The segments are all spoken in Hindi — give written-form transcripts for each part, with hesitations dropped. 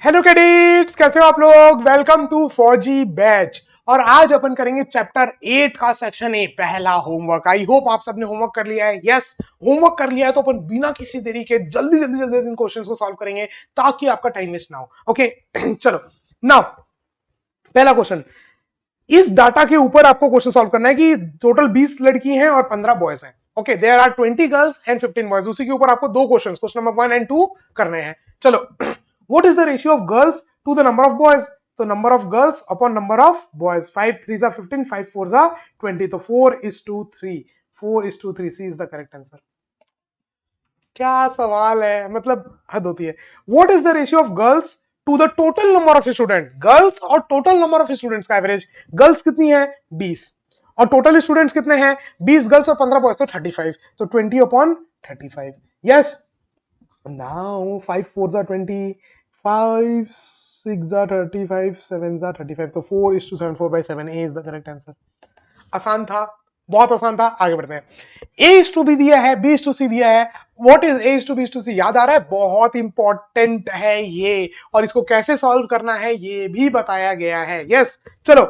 हेलो कैडेट्स, कैसे हो आप लोग। वेलकम टू फौजी बैच। और आज अपन करेंगे चैप्टर 8 का सेक्शन ए, पहला होमवर्क। आई होप आप सबने होमवर्क कर लिया है। यस, होमवर्क कर लिया है तो अपन बिना किसी देरी के जल्दी जल्दी जल्दी इन क्वेश्चंस को सॉल्व करेंगे ताकि आपका टाइम वेस्ट ना हो। ओके चलो नाउ पहला क्वेश्चन। इस डाटा के ऊपर आपको क्वेश्चन सॉल्व करना है कि टोटल 20 लड़की हैं और 15 बॉयज हैं। Okay, there are 20 girls and 15 boys. उसी के ऊपर आपको दो क्वेश्चन नंबर 1 एंड 2 करने हैं। चलो what is the ratio of girls to the number of boys. तो number of girls upon number of boys, 5 3 15, 5 4 20। तो 4:3, 4:3। C is the correct answer. क्या सवाल है, मतलब हद होती है। What is the ratio of girls to the total number of student. Girls और टोटल नंबर ऑफ स्टूडेंट्स का एवरेज। गर्ल्स कितनी है 20 और टोटल स्टूडेंट्स कितने हैं 20 गर्ल्स और 15 बॉयज, तो 35। तो 20/35। Yes, now 5 4 20, 5 6 35, 7 35। तो 4:7, 4/7। ए इज द करेक्ट आंसर। आसान था, बहुत आसान था। आगे बढ़ते हैं। ए इज टू बी दिया है, बी इज टू सी दिया है। What is A is to B is to C, याद आ रहा है? बहुत इंपॉर्टेंट है ये, और इसको कैसे सॉल्व करना है ये भी बताया गया है। यस चलो,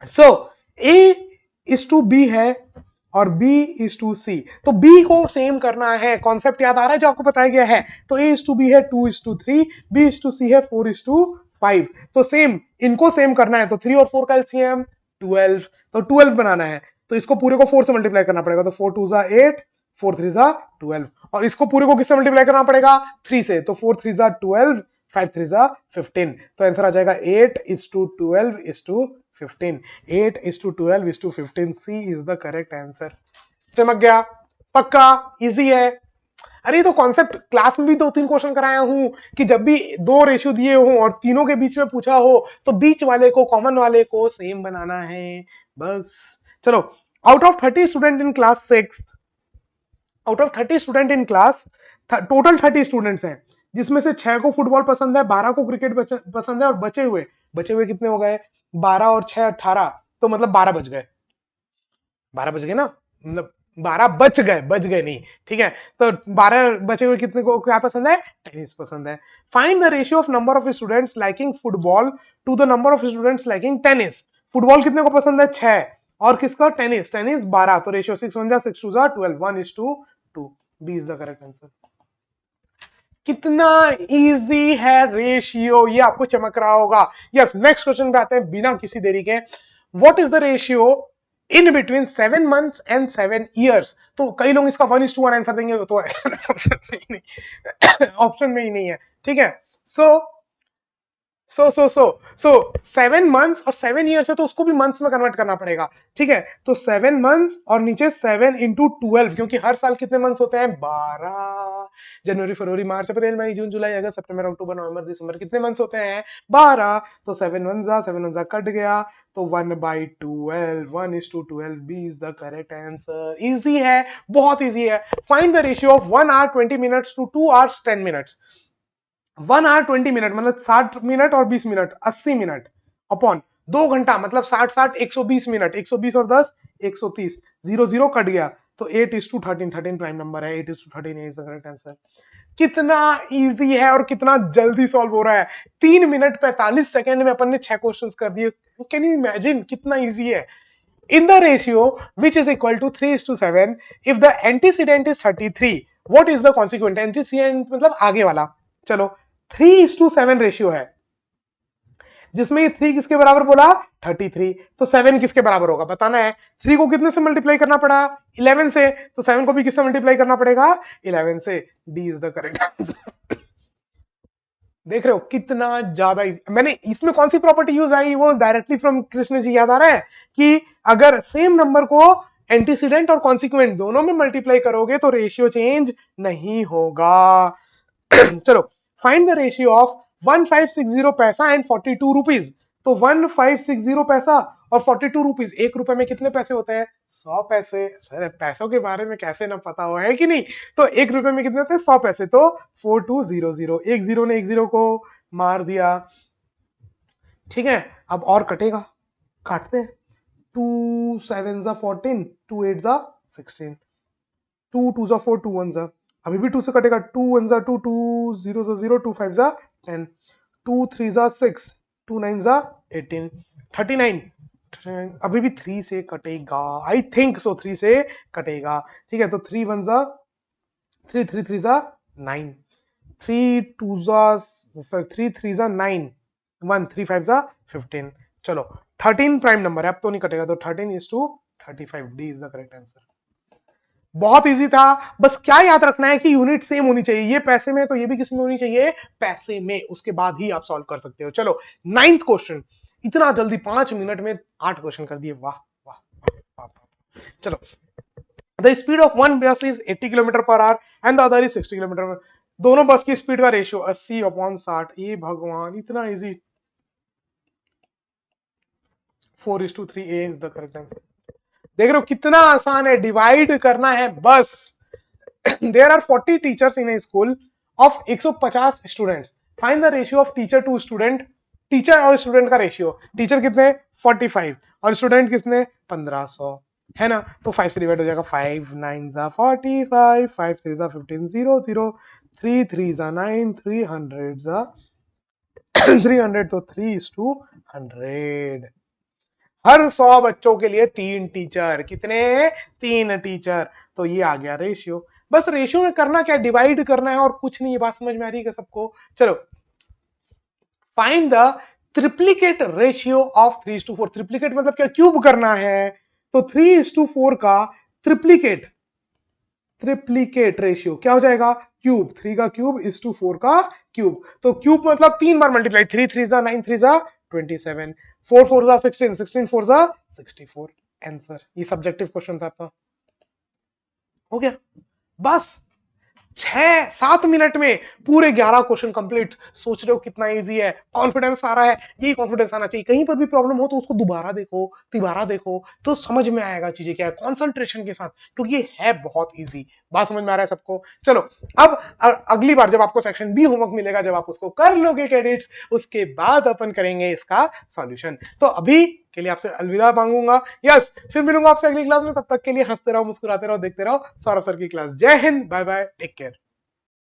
सो ए इज टू बी है और बी इज टू सी। तो बी को सेम करना है, कॉन्सेप्ट याद आ रहा है जो आपको बताया गया है। तो ए इज टू बी है 2:3, बी इज टू सी है 4:5। तो सेम, इनको सेम करना है। तो 3 और 4 का एलसीएम 12। तो 12 बनाना है तो इसको पूरे को 4 से मल्टीप्लाई करना पड़ेगा। तो 4 2 8, 4 3 12। और इसको पूरे को किससे मल्टीप्लाई करना पड़ेगा 3 से। तो 4 3 12, 5 3 15। तो आंसर आ जाएगा 8:12:15। 8:12:15। सी इज द करेक्ट आंसर। चमक गया, पक्का, इजी है। अरे तो कॉन्सेप्ट क्लास में भी 2-3 क्वेश्चन कराया हूं कि जब भी दो रेशियो दिए हो और तीनों के बीच में पूछा हो तो बीच वाले को, कॉमन वाले को सेम बनाना है बस। चलो, out of 30 student in class 6, out of 30 student in class, total 30 students हैं जिसमें से 6 को फुटबॉल पसंद है, 12 को क्रिकेट पसंद है, और बचे हुए कितने हो गए 12 और 6 18। तो मतलब 12 बच गए, 12 बच गए ना, मतलब 12 बच गए नहीं, ठीक है। तो 12 बचे हुए कितने को क्या पसंद है, टेनिस पसंद है। Find the ratio of number of students liking football to the number of students liking tennis. Football कितने को पसंद है 6, और किसका टेनिस, टेनिस 12। तो ratio 6 1 6 2 12, 1:2। B is the correct answer. कितना इजी है रेशियो, ये आपको चमक रहा होगा। यस, नेक्स्ट क्वेश्चन पे आते हैं बिना किसी देरी के। What is the ratio in between 7 months and 7 years. तो कई लोग इसका 1:1 आंसर देंगे, तो ऑप्शन में ही नहीं, ऑप्शन में ही नहीं है, ठीक है। सो सो 7 मंथ्स और 7 ईयर्स है तो उसको भी मंथ्स में कन्वर्ट करना पड़ेगा, ठीक है। तो 7 मंथ्स और नीचे 7 × 12, क्योंकि हर साल कितने मंथ्स होते हैं 12। जनवरी फरवरी मार्च अप्रैल मई जून जुलाई अगस्त सितंबर अक्टूबर नवंबर दिसंबर, कितने मंथ्स होते हैं 12। तो 7 1 कट गया, तो 1/12, 1:12। B is the correct answer. Easy है, बहुत इजी है। Find the ratio of 1 hour 20 minutes to 2 hours 10 minutes। 1 hour 20 minute मतलब 60 मिनट और 20 मिनट 80 मिनट, अपॉन 2 घंटा मतलब 60 120 मिनट, 120 और 10 130। 0 0 कट गया, तो 8:13, 13 प्राइम नंबर है, 8:13 इज द करेक्ट आंसर। कितना इजी है और कितना जल्दी सॉल्व हो रहा है। 3 मिनट 45 सेकंड में अपन ने 6 क्वेश्चंस कर दिए। कैन यू इमेजिन कितना इजी है। In the ratio which is equal to 3:7, if the antecedent is 33, what is the consequent? Antecedent मतलब आगे वाला। चलो, 3:7 रेशियो है जिसमें ये 3 किसके बराबर बोला 33, तो 7 किसके बराबर होगा बताना है। 3 को कितने से मल्टीप्लाई करना पड़ा 11 से, तो 7 को भी किससे मल्टीप्लाई करना पड़ेगा 11 से। D is the correct answer. देख रहे हो कितना ज्यादा मैंने इसमें कौन सी प्रॉपर्टी यूज आई, वो डायरेक्टली फ्रॉम कृष्ण जी, याद आ रहा है कि अगर सेम नंबर को एंटीसीडेंट और कॉन्सिक्वेंट दोनों में मल्टीप्लाई करोगे तो रेशियो चेंज नहीं होगा। चलो, फाइंड द रेशियो ऑफ 1560 पैसा एंड 42 रुपीज। तो 1560 पैसा और 42 रुपीज, 1 रुपए में कितने पैसे होते हैं 100 पैसे। सर पैसों के बारे में कैसे ना पता हो, है कि नहीं। तो 1 रुपए में कितने होते हैं 100 पैसे। तो 4200, एक जीरो ने एक जीरो को मार दिया, ठीक है। अब और कटेगा, काटते हैं। 2 7 14, 2 8 16, 2 2 4, 2 1 अभी भी 2 से कटेगा, 2 1 2, 2 0 0, 2 5 10। 2 3 जा 6, 2 9 जा 18, 39, अभी भी 3 से कटेगा, आई थिंक सो 3 से कटेगा। ठीक है, तो 3 1 जा 3, 3 3 जा 9, 3 2 जा 3 3 जा 9, 1 3 5 जा 15। चलो 13 प्राइम नंबर है, अब तो नहीं कटेगा, तो 13 is to 35, D is the correct answer. बहुत इजी था, बस क्या याद रखना है कि यूनिट सेम होनी चाहिए, ये पैसे में तो ये भी किस में होनी चाहिए, पैसे में, उसके बाद ही आप सॉल्व कर सकते हो। चलो 9th क्वेश्चन, इतना जल्दी 5 मिनट में 8 क्वेश्चन कर दिए, वाह वाह वाह वाह। चलो, द स्पीड ऑफ वन बस is 80 kilometre per hour and the other is 60 kilometre. दोनों बस की स्पीड का रेशियो 80/60। ये भगवान, इतना easy. 4:3, A is the correct answer. देख रहे हो कितना आसान है, डिवाइड करना है बस। There are 40 teachers in a school of 150 students, find the ratio of teacher to student. Teacher और स्टूडेंट का रेशियो, टीचर कितने 45 और स्टूडेंट कितने 1500, है ना, तो 5 से डिवाइड हो जाएगा, 5 9 जा 45, 5 3 जा 15, 0 0, 3 3 जा 9, 300 जा 300, तो 3:100। हर 100 बच्चों के लिए 3 टीचर, कितने 3 टीचर, तो ये आ गया रेशियो। बस रेशियो में करना क्या, डिवाइड करना है और कुछ नहीं। ये बात समझ में आ रही है सबको? चलो, find the triplicate ratio of 3:4। Triplicate मतलब क्या, क्यूब करना है, तो 3:4 का ट्रिप्लीकेट, ट्रिप्लीकेट रेशियो क्या हो जाएगा, क्यूब। 3 का क्यूब इज टू 4 का क्यूब, तो क्यूब मतलब 3 बार मल्टीप्लाई, 3 3 जा 9, 3 जा 27, 4 4 जा 16, 16 4 जा 64। आंसर, ये सब्जेक्टिव क्वेश्चन था आपका, हो गया। बस 6-7 मिनट में पूरे 11 क्वेश्चन कंप्लीट। सोच रहे हो कितना इजी है, कॉन्फिडेंस आ रहा है, यही कॉन्फिडेंस आना चाहिए। कहीं पर भी प्रॉब्लम हो तो उसको दोबारा देखो, तिबारा देखो, तो समझ में आएगा चीजें क्या है, कॉन्सेंट्रेशन के साथ, क्योंकि ये है बहुत इजी। बात समझ में आ रहा है सबको? चलो, अब अगली बार जब आपको सेक्शन बी होमवर्क मिलेगा, जब आप उसको कर लोगे क्रेडिट्स, उसके बाद अपन करेंगे इसका सॉल्यूशन। तो अभी के लिए आपसे अलविदा मांगूंगा। यस, फिर मिलूंगा आपसे अगली क्लास में। तब तक के लिए हंसते रहो, मुस्कुराते रहो, देखते रहो सौरभ सर की क्लास। जय Hind, bye bye, take care.